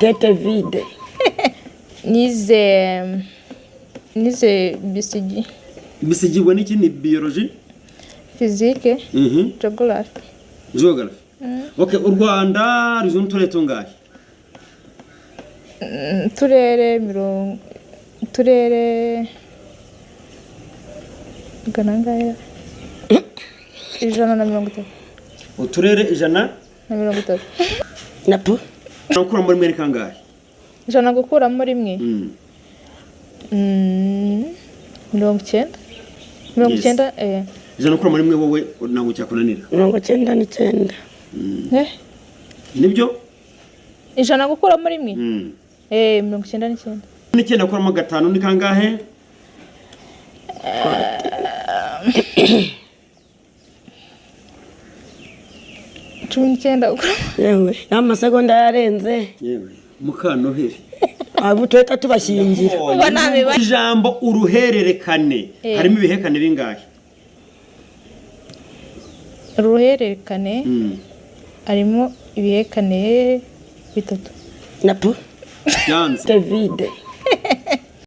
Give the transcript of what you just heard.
tete vide. Nize BCG. BCG wani iki ni biology? Physique. Geography. Geography. Okay, u Rwanda ruzun turere tungahe? Turere ganangaya. 130. Uturere 130. Napo. Nakura muri mwe kangahe? Ijana gukura muri mwe. 90. 90 Ijana gukura muri mwe wowe ntabwo cyakunanira. 99. Nibyo? Ijana gukura muri mwe? 99. N'icyenda kuramo 5 ni kangahe? Yewe amasegonda yarenze. Yewe Mukanoheri. Abo tweta tubashingira. Ijambo uruhererekane harimo ibihekane bingahe? Uruhererekane harimo ibihekane 3. Napo. Yanze. David.